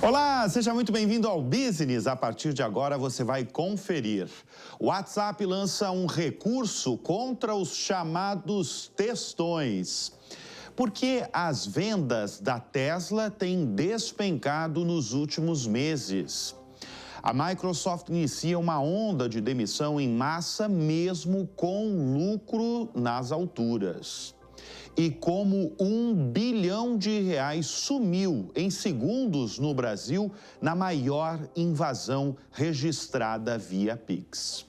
Olá, seja muito bem-vindo ao Business. A partir de agora você vai conferir. O WhatsApp lança um recurso contra os chamados textões. Por que as vendas da Tesla têm despencado nos últimos meses? A Microsoft inicia uma onda de demissão em massa, mesmo com lucro nas alturas. E como R$1 bilhão sumiu em segundos no Brasil na maior invasão registrada via Pix.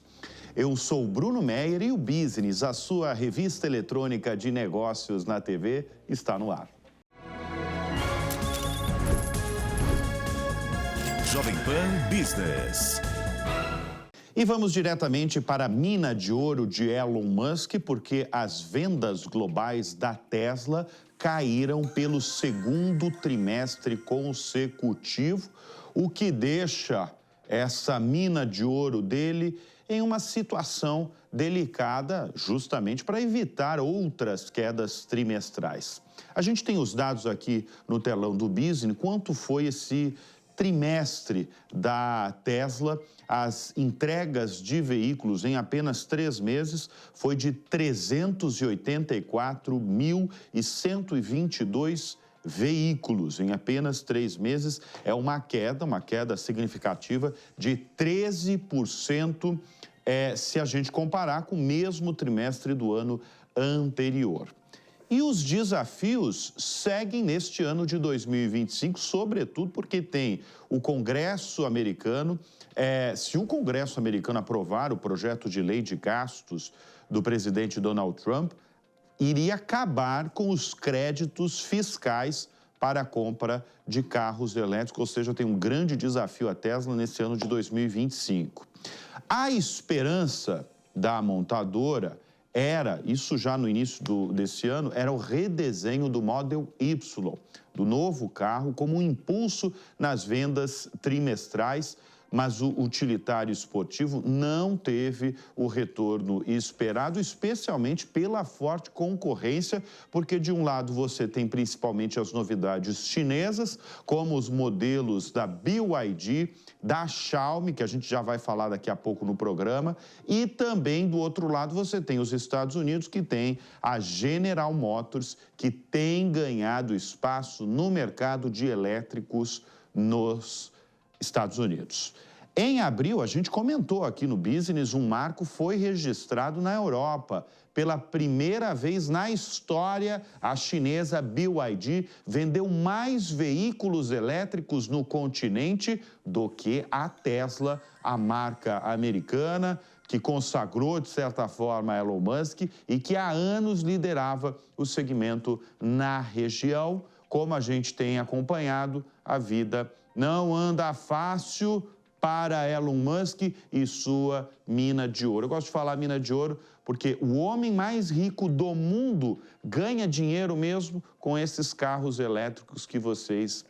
Eu sou Bruno Meyer e o Business, a sua revista eletrônica de negócios na TV, está no ar. Jovem Pan Business. E vamos diretamente para a mina de ouro de Elon Musk, porque as vendas globais da Tesla caíram pelo segundo trimestre consecutivo, o que deixa essa mina de ouro dele em uma situação delicada, justamente para evitar outras quedas trimestrais. A gente tem os dados aqui no telão do Business, quanto foi esse trimestre da Tesla. As entregas de veículos em apenas 3 meses foi de 384.122 veículos. Em apenas 3 meses é uma queda significativa de 13%, se a gente comparar com o mesmo trimestre do ano anterior. E os desafios seguem neste ano de 2025, sobretudo porque tem o Congresso americano. Se o Congresso americano aprovar o projeto de lei de gastos do presidente Donald Trump, iria acabar com os créditos fiscais para a compra de carros elétricos, ou seja, tem um grande desafio a Tesla nesse ano de 2025. A esperança da montadora isso já no início desse ano, era o redesenho do Model Y, do novo carro, como um impulso nas vendas trimestrais, mas o utilitário esportivo não teve o retorno esperado, especialmente pela forte concorrência, porque de um lado você tem principalmente as novidades chinesas, como os modelos da BYD, da Xiaomi, que a gente já vai falar daqui a pouco no programa, e também do outro lado você tem os Estados Unidos, que tem a General Motors, que tem ganhado espaço no mercado de elétricos nos Estados Unidos. Em abril, a gente comentou aqui no Business, um marco foi registrado na Europa. Pela primeira vez na história, a chinesa BYD vendeu mais veículos elétricos no continente do que a Tesla, a marca americana, que consagrou, de certa forma, Elon Musk e que há anos liderava o segmento na região. Como a gente tem acompanhado, a vida não anda fácil para Elon Musk e sua mina de ouro. Eu gosto de falar mina de ouro porque o homem mais rico do mundo ganha dinheiro mesmo com esses carros elétricos que vocês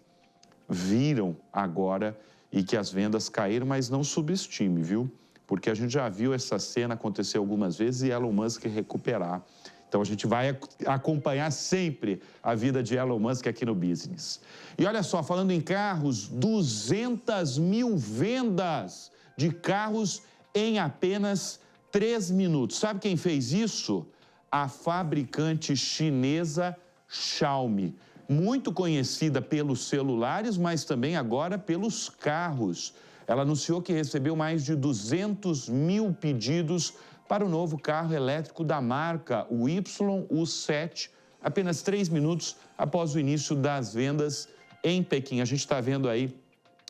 viram agora e que as vendas caíram, mas não subestime, viu? Porque a gente já viu essa cena acontecer algumas vezes e Elon Musk recuperar. Então, a gente vai acompanhar sempre a vida de Elon Musk aqui no Business. E olha só, falando em carros, 200 mil vendas de carros em apenas 3 minutos. Sabe quem fez isso? A fabricante chinesa Xiaomi. Muito conhecida pelos celulares, mas também agora pelos carros. Ela anunciou que recebeu mais de 200 mil pedidos para o novo carro elétrico da marca, o YU7, apenas 3 minutos após o início das vendas em Pequim. A gente está vendo aí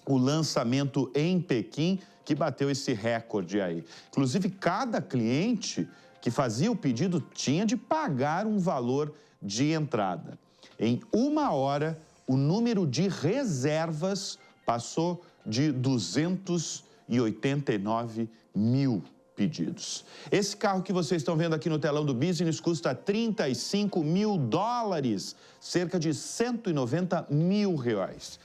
o lançamento em Pequim, que bateu esse recorde aí. Inclusive, cada cliente que fazia o pedido tinha de pagar um valor de entrada. Em 1 hora, o número de reservas passou de 289 mil pedidos. Esse carro que vocês estão vendo aqui no telão do Business custa $35 mil, cerca de 190 mil reais.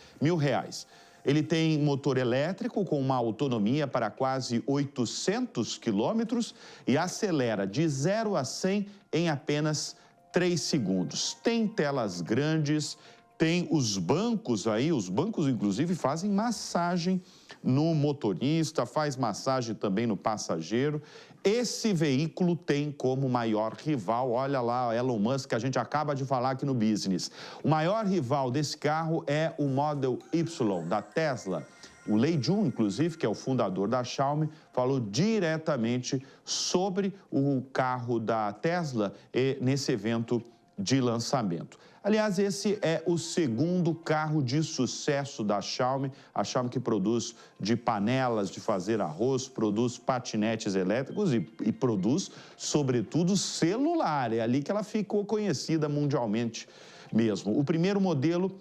Ele tem motor elétrico com uma autonomia para quase 800 quilômetros e acelera de 0 a 100 em apenas 3 segundos. Tem telas grandes, Tem os bancos aí, os bancos inclusive fazem massagem no motorista, faz massagem também no passageiro. Esse veículo tem como maior rival, olha lá, Elon Musk, que a gente acaba de falar aqui no Business. O maior rival desse carro é o Model Y da Tesla. O Lei Jun, inclusive, que é o fundador da Xiaomi, falou diretamente sobre o carro da Tesla nesse evento de lançamento. Aliás, esse é o segundo carro de sucesso da Xiaomi, a Xiaomi que produz de panelas de fazer arroz, produz patinetes elétricos e produz, sobretudo, celular. É ali que ela ficou conhecida mundialmente mesmo. O primeiro modelo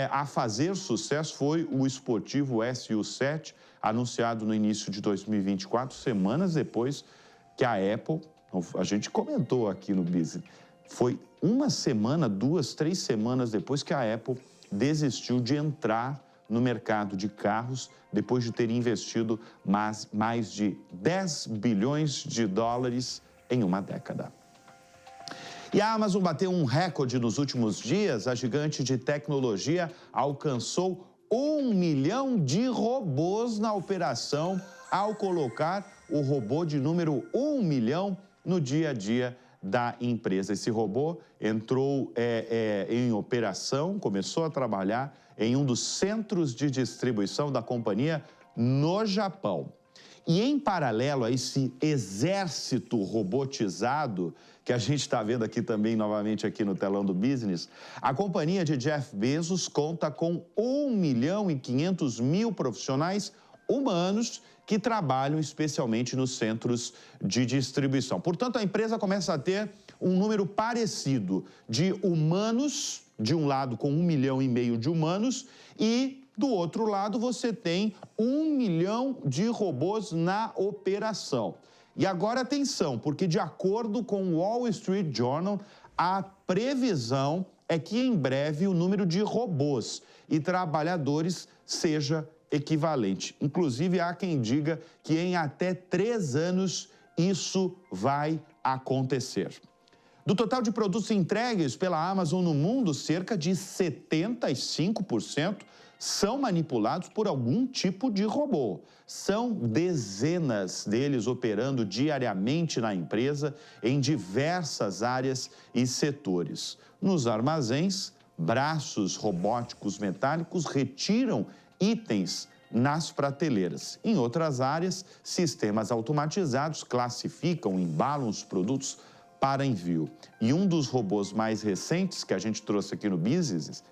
a fazer sucesso foi o esportivo SU7, anunciado no início de 2024, semanas depois que a Apple, a gente comentou aqui no Business, foi uma semana, 2, 3 semanas depois que a Apple desistiu de entrar no mercado de carros, depois de ter investido mais de 10 bilhões de dólares em uma década. E a Amazon bateu um recorde nos últimos dias. A gigante de tecnologia alcançou 1 milhão de robôs na operação ao colocar o robô de número 1 milhão no dia a dia da empresa. Esse robô entrou em operação, começou a trabalhar em um dos centros de distribuição da companhia no Japão. E em paralelo a esse exército robotizado, que a gente está vendo aqui também novamente aqui no telão do Business, a companhia de Jeff Bezos conta com 1.500.000 profissionais humanos que trabalham especialmente nos centros de distribuição. Portanto, a empresa começa a ter um número parecido de humanos, de um lado com 1,5 milhão de humanos, e do outro lado você tem 1 milhão de robôs na operação. E agora atenção, porque de acordo com o Wall Street Journal, a previsão é que em breve o número de robôs e trabalhadores seja equivalente. Inclusive, há quem diga que em até 3 anos isso vai acontecer. Do total de produtos entregues pela Amazon no mundo, cerca de 75% são manipulados por algum tipo de robô. São dezenas deles operando diariamente na empresa em diversas áreas e setores. Nos armazéns, braços robóticos metálicos retiram itens nas prateleiras. Em outras áreas, sistemas automatizados classificam e embalam os produtos para envio. E um dos robôs mais recentes que a gente trouxe aqui no Business,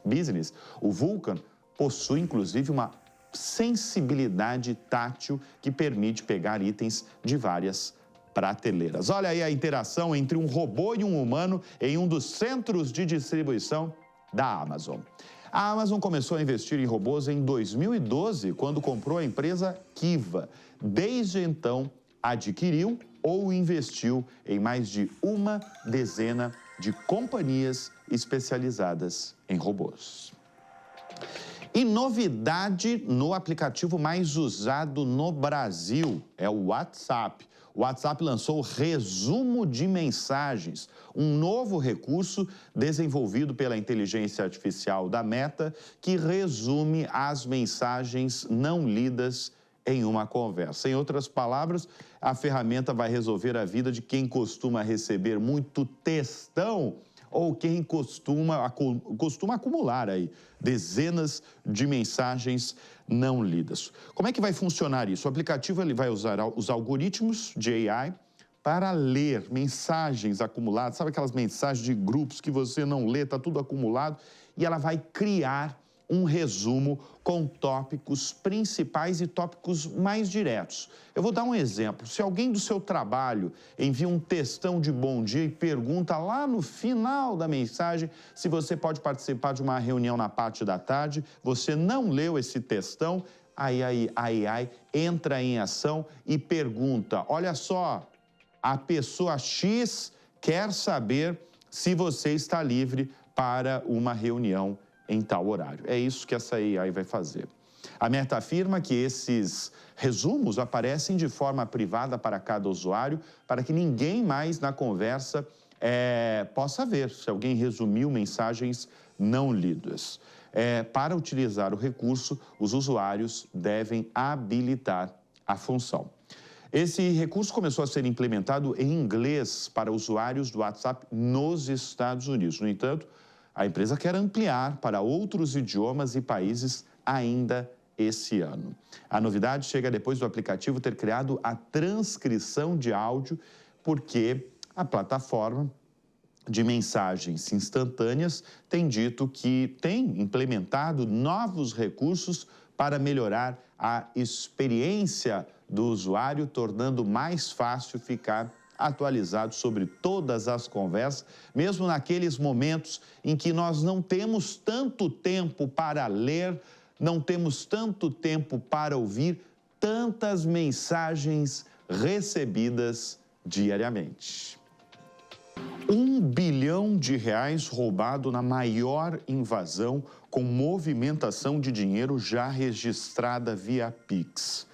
o Vulcan, possui inclusive uma sensibilidade tátil que permite pegar itens de várias prateleiras. Olha aí a interação entre um robô e um humano em um dos centros de distribuição da Amazon. A Amazon começou a investir em robôs em 2012, quando comprou a empresa Kiva. Desde então, adquiriu ou investiu em mais de uma dezena de companhias especializadas em robôs. E novidade no aplicativo mais usado no Brasil é o WhatsApp. O WhatsApp lançou o resumo de mensagens, um novo recurso desenvolvido pela inteligência artificial da Meta, que resume as mensagens não lidas em uma conversa. Em outras palavras, a ferramenta vai resolver a vida de quem costuma receber muito textão ou quem costuma acumular aí dezenas de mensagens não lidas. Como é que vai funcionar isso? O aplicativo ele vai usar os algoritmos de AI para ler mensagens acumuladas, sabe aquelas mensagens de grupos que você não lê, está tudo acumulado, e ela vai criar um resumo com tópicos principais e tópicos mais diretos. Eu vou dar um exemplo. Se alguém do seu trabalho envia um textão de bom dia e pergunta lá no final da mensagem se você pode participar de uma reunião na parte da tarde, você não leu esse textão, aí a AI entra em ação e pergunta, olha só, a pessoa X quer saber se você está livre para uma reunião em tal horário. É isso que essa AI vai fazer. A Meta afirma que esses resumos aparecem de forma privada para cada usuário, para que ninguém mais na conversa possa ver se alguém resumiu mensagens não lidas. Para utilizar o recurso, os usuários devem habilitar a função. Esse recurso começou a ser implementado em inglês para usuários do WhatsApp nos Estados Unidos. No entanto, a empresa quer ampliar para outros idiomas e países ainda esse ano. A novidade chega depois do aplicativo ter criado a transcrição de áudio, porque a plataforma de mensagens instantâneas tem dito que tem implementado novos recursos para melhorar a experiência do usuário, tornando mais fácil ficar atualizado sobre todas as conversas, mesmo naqueles momentos em que nós não temos tanto tempo para ler, não temos tanto tempo para ouvir tantas mensagens recebidas diariamente. R$ 1 bilhão roubado na maior invasão com movimentação de dinheiro já registrada via Pix.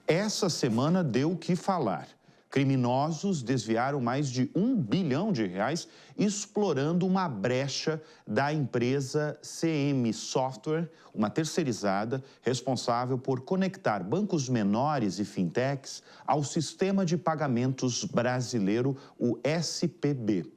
Essa semana deu o que falar. Criminosos desviaram mais de R$ 1 bilhão, explorando uma brecha da empresa CM Software, uma terceirizada responsável por conectar bancos menores e fintechs ao sistema de pagamentos brasileiro, o SPB.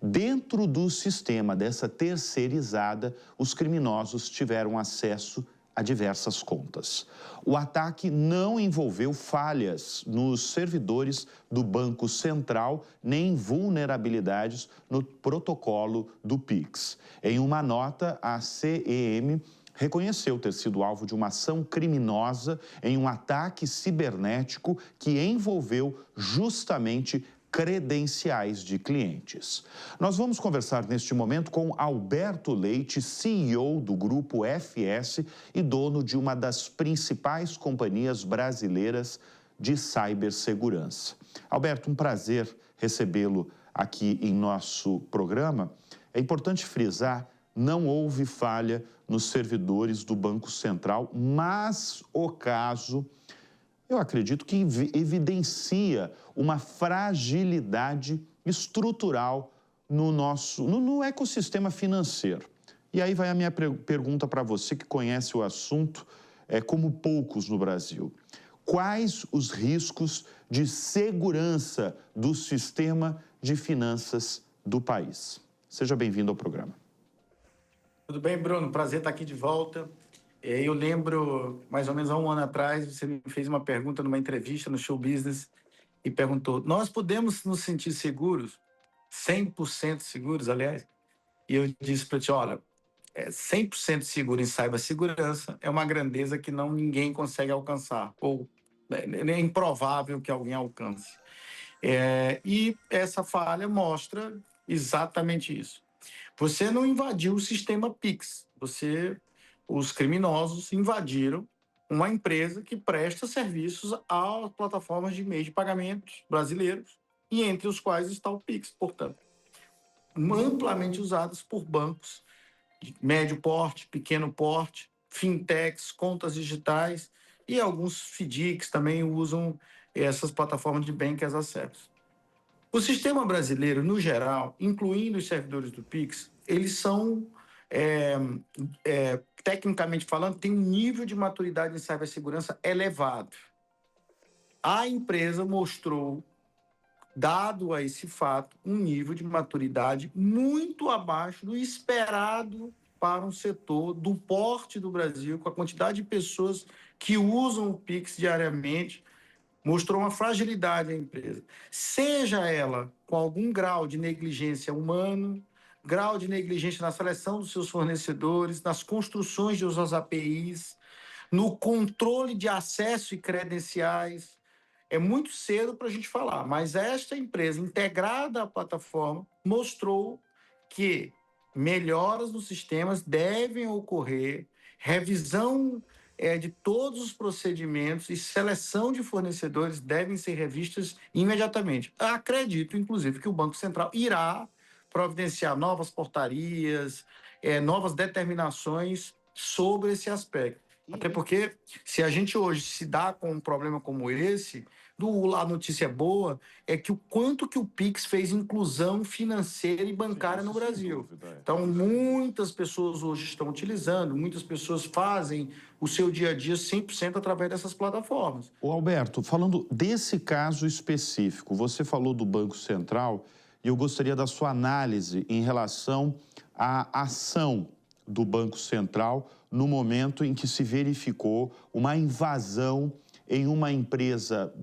Dentro do sistema dessa terceirizada, os criminosos tiveram acesso a diversas contas. O ataque não envolveu falhas nos servidores do Banco Central, nem vulnerabilidades no protocolo do Pix. Em uma nota, a CEM reconheceu ter sido alvo de uma ação criminosa em um ataque cibernético que envolveu justamente credenciais de clientes. Nós vamos conversar neste momento com Alberto Leite, CEO do Grupo FS e dono de uma das principais companhias brasileiras de cibersegurança. Alberto, um prazer recebê-lo aqui em nosso programa. É importante frisar, não houve falha nos servidores do Banco Central, mas o caso, eu acredito que evidencia uma fragilidade estrutural no ecossistema financeiro. E aí vai a minha pergunta para você que conhece o assunto como poucos no Brasil. Quais os riscos de segurança do sistema de finanças do país? Seja bem-vindo ao programa. Tudo bem, Bruno? Prazer estar aqui de volta. Eu lembro, mais ou menos há um ano atrás, você me fez uma pergunta numa entrevista no Show Business e perguntou, nós podemos nos sentir seguros? 100% seguros, aliás? E eu disse para ti, olha, 100% seguro em cibersegurança é uma grandeza que ninguém consegue alcançar, ou é improvável que alguém alcance. E essa falha mostra exatamente isso. Você não invadiu o sistema Pix, os criminosos invadiram uma empresa que presta serviços às plataformas de meios de pagamentos brasileiros, e entre os quais está o Pix, portanto, amplamente usados por bancos de médio porte, pequeno porte, fintechs, contas digitais, e alguns FDICs também usam essas plataformas de Bank as a Service. O sistema brasileiro, no geral, incluindo os servidores do Pix, eles são, tecnicamente falando, tem um nível de maturidade em cibersegurança elevado. A empresa mostrou, dado a esse fato, um nível de maturidade muito abaixo do esperado para um setor do porte do Brasil, com a quantidade de pessoas que usam o Pix diariamente, mostrou uma fragilidade à empresa. Seja ela com algum grau de negligência humana, grau de negligência na seleção dos seus fornecedores, nas construções de suas APIs, no controle de acesso e credenciais. É muito cedo para a gente falar, mas esta empresa integrada à plataforma mostrou que melhoras nos sistemas devem ocorrer, revisão de todos os procedimentos e seleção de fornecedores devem ser revistas imediatamente. Acredito, inclusive, que o Banco Central irá providenciar novas portarias, novas determinações sobre esse aspecto. Até porque, se a gente hoje se dá com um problema como esse, A notícia boa é que o quanto que o Pix fez inclusão financeira e bancária no Brasil. Então, muitas pessoas hoje estão utilizando, muitas pessoas fazem o seu dia a dia 100% através dessas plataformas. Ô Alberto, falando desse caso específico, você falou do Banco Central e eu gostaria da sua análise em relação à ação do Banco Central no momento em que se verificou uma invasão em uma empresa,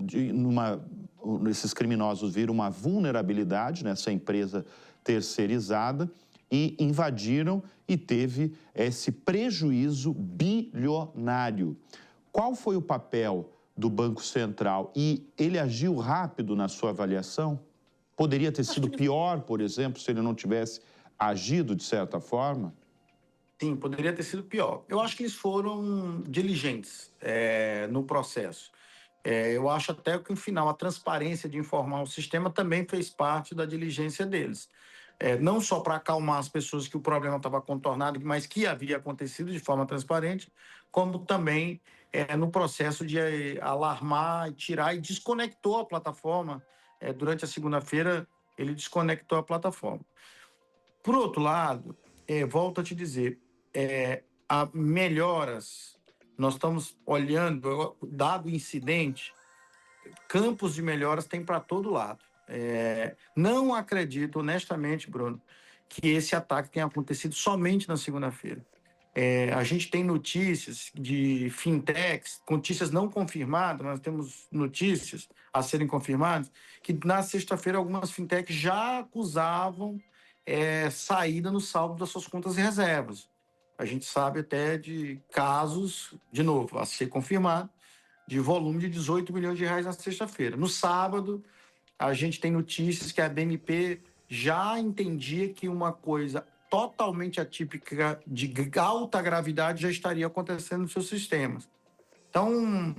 esses criminosos viram uma vulnerabilidade nessa empresa terceirizada e invadiram e teve esse prejuízo bilionário. Qual foi o papel do Banco Central e ele agiu rápido na sua avaliação? Poderia ter sido pior, por exemplo, se ele não tivesse agido de certa forma? Sim, poderia ter sido pior. Eu acho que eles foram diligentes no processo. Eu acho até que, no final, a transparência de informar o sistema também fez parte da diligência deles. Não só para acalmar as pessoas que o problema estava contornado, mas que havia acontecido de forma transparente, como também no processo de alarmar, tirar e desconectou a plataforma. Durante a segunda-feira, ele desconectou a plataforma. Por outro lado, volto a te dizer, há melhoras. Nós estamos olhando, dado o incidente, campos de melhoras tem para todo lado. Não acredito, honestamente, Bruno, que esse ataque tenha acontecido somente na segunda-feira. A gente tem notícias de fintechs, notícias não confirmadas, nós temos notícias a serem confirmadas, que na sexta-feira algumas fintechs já acusavam saída no saldo das suas contas e reservas. A gente sabe até de casos, de novo, a ser confirmado, de volume de 18 milhões de reais na sexta-feira. No sábado, a gente tem notícias que a BNP já entendia que uma coisa totalmente atípica de alta gravidade já estaria acontecendo nos seus sistemas. Então,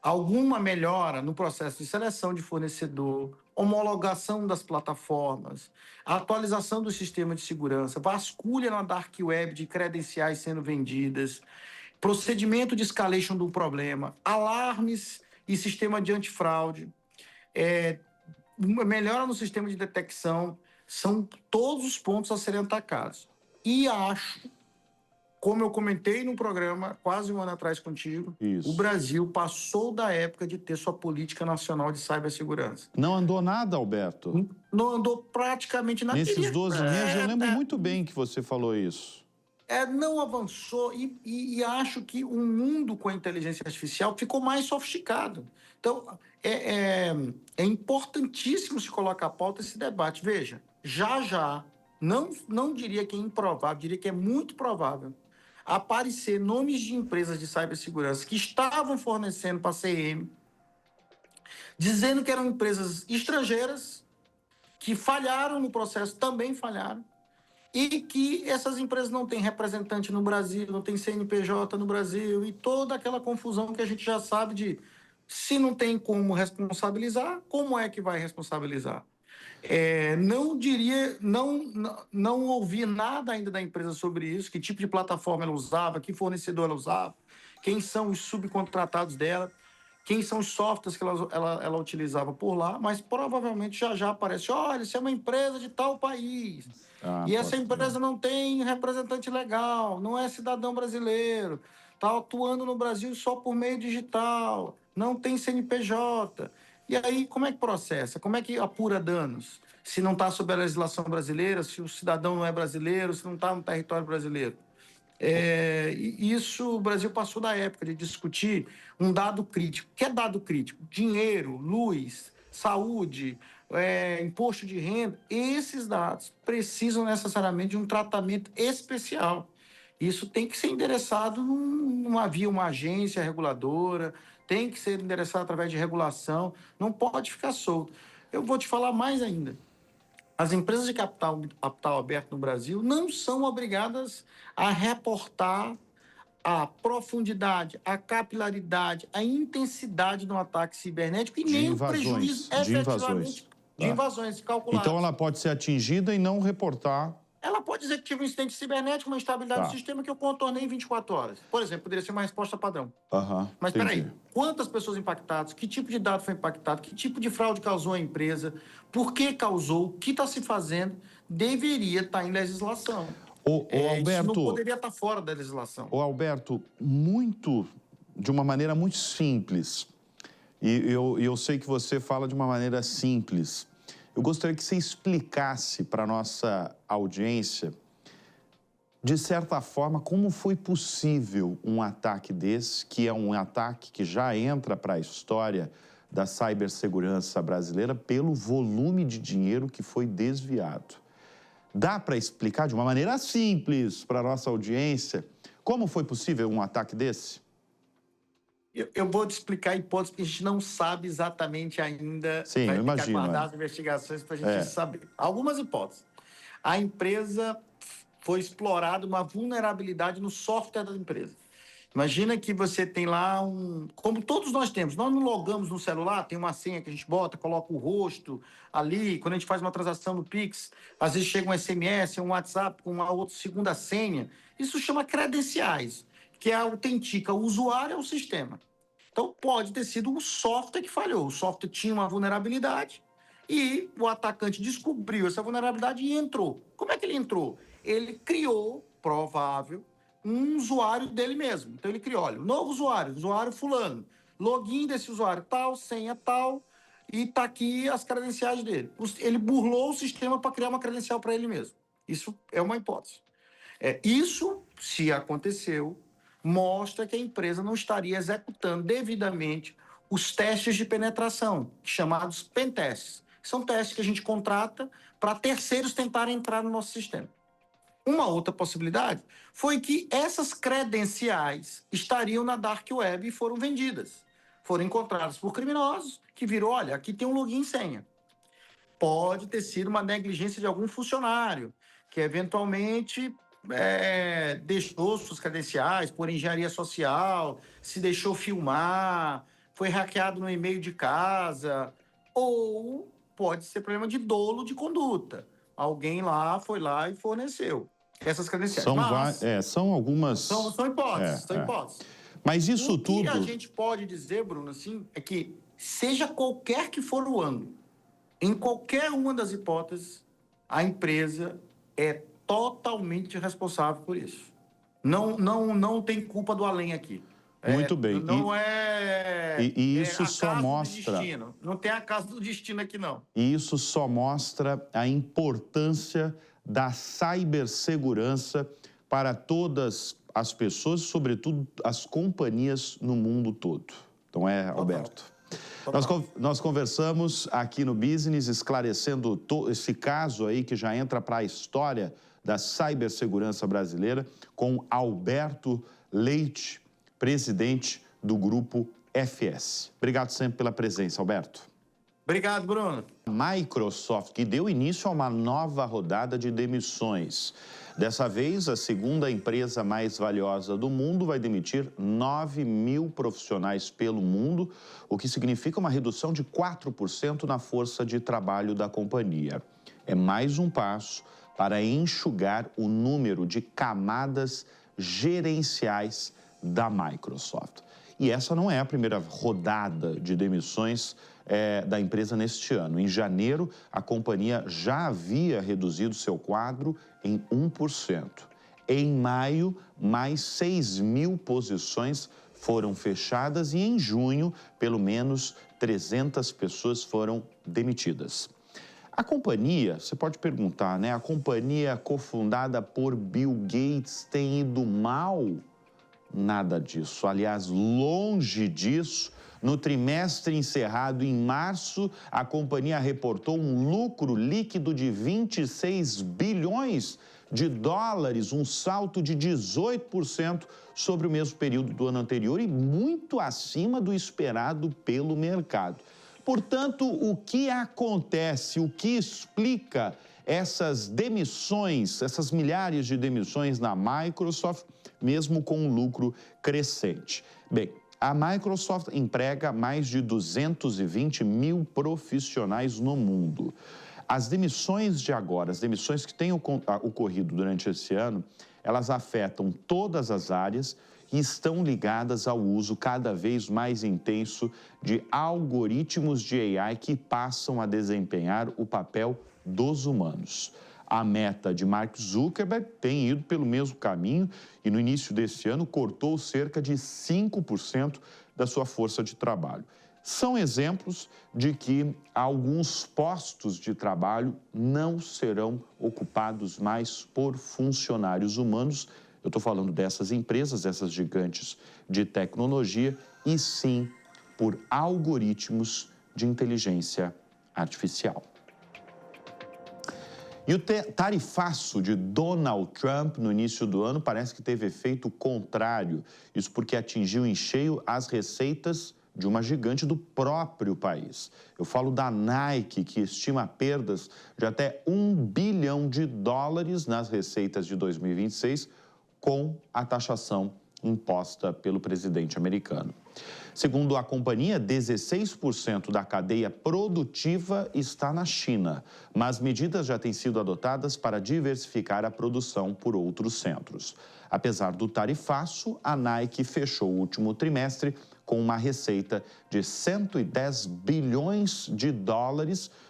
alguma melhora no processo de seleção de fornecedor, homologação das plataformas, atualização do sistema de segurança, vasculha na dark web de credenciais sendo vendidas, procedimento de escalation do problema, alarmes e sistema de antifraude, melhora no sistema de detecção, são todos os pontos a serem atacados. E acho, como eu comentei no programa quase um ano atrás contigo, o Brasil passou da época de ter sua política nacional de cibersegurança. Não andou nada, Alberto? Não andou praticamente nada. Nesses 12 meses, eu lembro muito bem que você falou isso. Não avançou e acho que o mundo com a inteligência artificial ficou mais sofisticado. Então, é importantíssimo se colocar a pauta esse debate. Veja, já, não diria que é improvável, diria que é muito provável aparecer nomes de empresas de cibersegurança que estavam fornecendo para a CM, dizendo que eram empresas estrangeiras, que falharam no processo, também falharam, e que essas empresas não têm representante no Brasil, não tem CNPJ no Brasil, e toda aquela confusão que a gente já sabe de se não tem como responsabilizar, como é que vai responsabilizar? Não ouvi nada ainda da empresa sobre isso, que tipo de plataforma ela usava, que fornecedor ela usava, quem são os subcontratados dela, quem são os softwares que ela utilizava por lá, mas provavelmente já aparece, olha, isso é uma empresa de tal país, e essa empresa não tem representante legal, não é cidadão brasileiro, está atuando no Brasil só por meio digital, não tem CNPJ. E aí, como é que processa? Como é que apura danos? Se não está sob a legislação brasileira, se o cidadão não é brasileiro, se não está no território brasileiro. O Brasil passou da época de discutir um dado crítico. O que é dado crítico? Dinheiro, luz, saúde, imposto de renda. Esses dados precisam necessariamente de um tratamento especial. Isso tem que ser endereçado via uma agência reguladora, tem que ser endereçado através de regulação, não pode ficar solto. Eu vou te falar mais ainda. As empresas de capital aberto no Brasil não são obrigadas a reportar a profundidade, a capilaridade, a intensidade do ataque cibernético e nem o prejuízo efetivamente de invasões calculadas. Então ela pode ser atingida e não reportar Ela pode dizer que tive um incidente cibernético, uma instabilidade Tá. do sistema que eu contornei em 24 horas. Por exemplo, poderia ser uma resposta padrão. Mas Entendi. peraí, quantas pessoas impactadas? Que tipo de dado foi impactado? Que tipo de fraude causou a empresa? Por que causou? O que está se fazendo? Deveria estar em legislação. Ô, Isso Alberto, não poderia estar fora da legislação. Alberto, de uma maneira muito simples, e eu sei que você fala de uma maneira simples, eu gostaria que você explicasse para a nossa audiência, de certa forma, como foi possível um ataque desse, que é um ataque que já entra para a história da cibersegurança brasileira pelo volume de dinheiro que foi desviado. Dá para explicar de uma maneira simples para a nossa audiência como foi possível um ataque desse? Eu vou te explicar a hipótese, porque a gente não sabe exatamente ainda. Sim, vai eu ter que imagino, aguardar as investigações para a gente saber. Algumas hipóteses. A empresa foi explorada uma vulnerabilidade no software da empresa. Imagina que você tem lá como todos nós temos, nós não logamos no celular, tem uma senha que a gente bota, coloca o rosto ali, quando a gente faz uma transação no Pix, às vezes chega um SMS, um WhatsApp com uma outra segunda senha. Isso chama credenciais, que autentica o usuário ao sistema. Então, pode ter sido o software que falhou. O software tinha uma vulnerabilidade e o atacante descobriu essa vulnerabilidade e entrou. Como é que ele entrou? Ele criou, provável, um usuário dele mesmo. Então, ele criou, olha, novo usuário fulano, login desse usuário tal, senha tal, e está aqui as credenciais dele. Ele burlou o sistema para criar uma credencial para ele mesmo. Isso é uma hipótese. Isso, se aconteceu, mostra que a empresa não estaria executando devidamente os testes de penetração, chamados pentests. São testes que a gente contrata para terceiros tentarem entrar no nosso sistema. Uma outra possibilidade foi que essas credenciais estariam na Dark Web e foram vendidas. Foram encontradas por criminosos que viram, olha, aqui tem um login e senha. Pode ter sido uma negligência de algum funcionário, que eventualmente deixou suas credenciais por engenharia social, se deixou filmar, foi hackeado no e-mail de casa, ou pode ser problema de dolo de conduta. Alguém lá foi lá e forneceu essas credenciais. São algumas... São hipóteses, são hipóteses. Mas isso tudo... O que a gente pode dizer, Bruno, assim, é que seja qualquer que for o ângulo, em qualquer uma das hipóteses, a empresa é totalmente responsável por isso. Não tem culpa do além aqui. Muito bem. E isso só mostra... Não tem acaso do destino aqui, não. E isso só mostra a importância da cibersegurança para todas as pessoas, sobretudo as companhias no mundo todo. Não é, Alberto? Nós conversamos aqui no Business, esclarecendo esse caso aí que já entra para a história da cibersegurança brasileira, com Alberto Leite, presidente do Grupo FS. Obrigado sempre pela presença, Alberto. Obrigado, Bruno. Microsoft, que deu início a uma nova rodada de demissões. Dessa vez, a segunda empresa mais valiosa do mundo vai demitir 9 mil profissionais pelo mundo, o que significa uma redução de 4% na força de trabalho da companhia. É mais um passo para enxugar o número de camadas gerenciais da Microsoft. E essa não é a primeira rodada de demissões da empresa neste ano. Em janeiro, a companhia já havia reduzido seu quadro em 1%. Em maio, mais 6 mil posições foram fechadas e em junho, pelo menos 300 pessoas foram demitidas. A companhia, você pode perguntar, né? A companhia cofundada por Bill Gates tem ido mal? Nada disso. Aliás, longe disso, no trimestre encerrado em março, a companhia reportou um lucro líquido de 26 bilhões de dólares, um salto de 18% sobre o mesmo período do ano anterior e muito acima do esperado pelo mercado. Portanto, o que acontece, o que explica essas demissões, essas milhares de demissões na Microsoft, mesmo com um lucro crescente? Bem, a Microsoft emprega mais de 220 mil profissionais no mundo. As demissões de agora, as demissões que têm ocorrido durante esse ano, elas afetam todas as áreas e estão ligadas ao uso cada vez mais intenso de algoritmos de AI que passam a desempenhar o papel dos humanos. A Meta de Mark Zuckerberg tem ido pelo mesmo caminho e no início desse ano cortou cerca de 5% da sua força de trabalho. São exemplos de que alguns postos de trabalho não serão ocupados mais por funcionários humanos. Eu estou falando dessas empresas, dessas gigantes de tecnologia, e sim por algoritmos de inteligência artificial. E o tarifaço de Donald Trump no início do ano parece que teve efeito contrário. Isso porque atingiu em cheio as receitas de uma gigante do próprio país. Eu falo da Nike, que estima perdas de até $1 bilhão nas receitas de 2026, com a taxação imposta pelo presidente americano. Segundo a companhia, 16% da cadeia produtiva está na China, mas medidas já têm sido adotadas para diversificar a produção por outros centros. Apesar do tarifaço, a Nike fechou o último trimestre com uma receita de $110 bilhões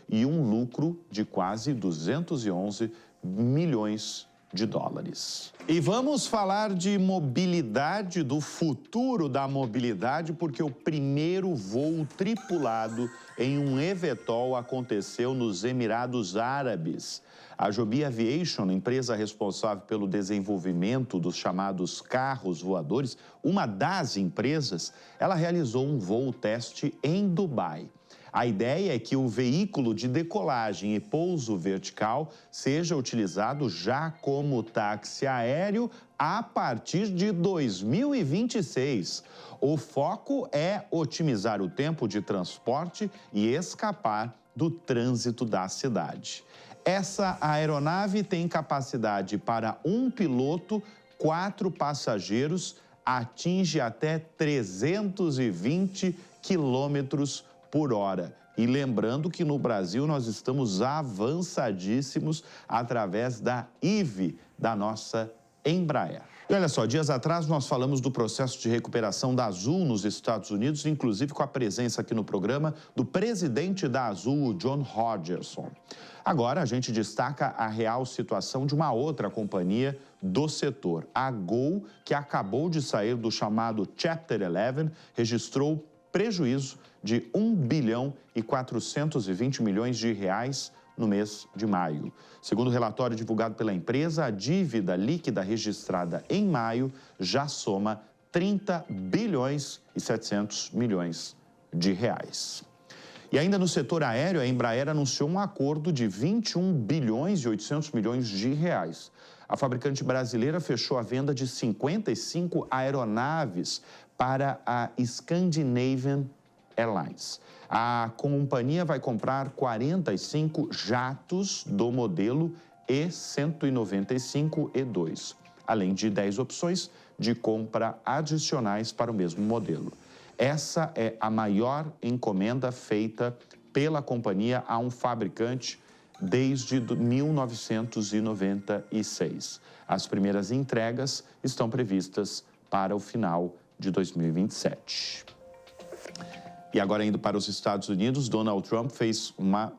e um lucro de quase 211 milhões de dólares. E vamos falar de mobilidade, do futuro da mobilidade, porque o primeiro voo tripulado em um eVTOL aconteceu nos Emirados Árabes. A Joby Aviation, empresa responsável pelo desenvolvimento dos chamados carros voadores, uma das empresas, ela realizou um voo teste em Dubai. A ideia é que o veículo de decolagem e pouso vertical seja utilizado já como táxi aéreo a partir de 2026. O foco é otimizar o tempo de transporte e escapar do trânsito da cidade. Essa aeronave tem capacidade para um piloto, 4 passageiros, atinge até 320 quilômetros por hora. E lembrando que no Brasil nós estamos avançadíssimos através da IVE, da nossa Embraer. E olha só, dias atrás nós falamos do processo de recuperação da Azul nos Estados Unidos, inclusive com a presença aqui no programa do presidente da Azul, o John Hodgerson. Agora a gente destaca a real situação de uma outra companhia do setor, a Gol, que acabou de sair do chamado Chapter 11, registrou prejuízo de $1 bilhão e 420 milhões no mês de maio. Segundo o relatório divulgado pela empresa, a dívida líquida registrada em maio já soma 30 bilhões e 700 milhões de reais. E ainda no setor aéreo, a Embraer anunciou um acordo de 21 bilhões e 800 milhões de reais. A fabricante brasileira fechou a venda de 55 aeronaves para a Scandinavian Airlines. A companhia vai comprar 45 jatos do modelo E195-E2, além de 10 opções de compra adicionais para o mesmo modelo. Essa é a maior encomenda feita pela companhia a um fabricante desde 1996. As primeiras entregas estão previstas para o final de 2027. E agora, indo para os Estados Unidos, Donald Trump fez uma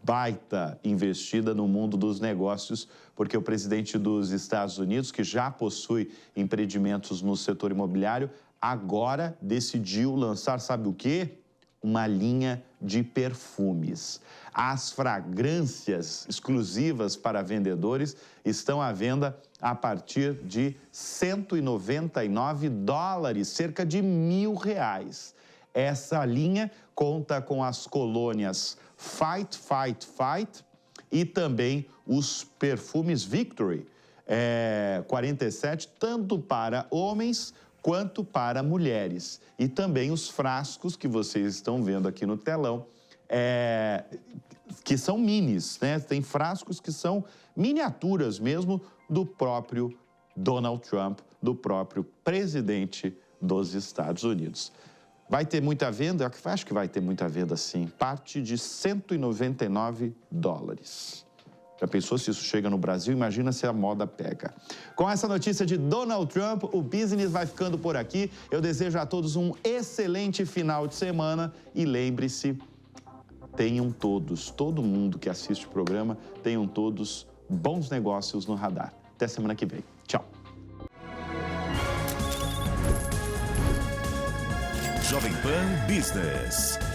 baita investida no mundo dos negócios, porque o presidente dos Estados Unidos, que já possui empreendimentos no setor imobiliário, agora decidiu lançar, sabe o quê? Uma linha de perfumes. As fragrâncias exclusivas para vendedores estão à venda a partir de $199, cerca de R$1.000. Essa linha conta com as colônias Fight, Fight, Fight e também os perfumes Victory 47, tanto para homens quanto para mulheres. E também os frascos que vocês estão vendo aqui no telão, que são minis, né? Tem frascos que são miniaturas mesmo do próprio Donald Trump, do próprio presidente dos Estados Unidos. Vai ter muita venda? Eu acho que vai ter muita venda, sim. Parte de $199. Já pensou se isso chega no Brasil? Imagina se a moda pega. Com essa notícia de Donald Trump, o Business vai ficando por aqui. Eu desejo a todos um excelente final de semana e lembre-se, tenham todos, todo mundo que assiste o programa, tenham todos bons negócios no radar. Até semana que vem. Tchau. Jovem Pan Business.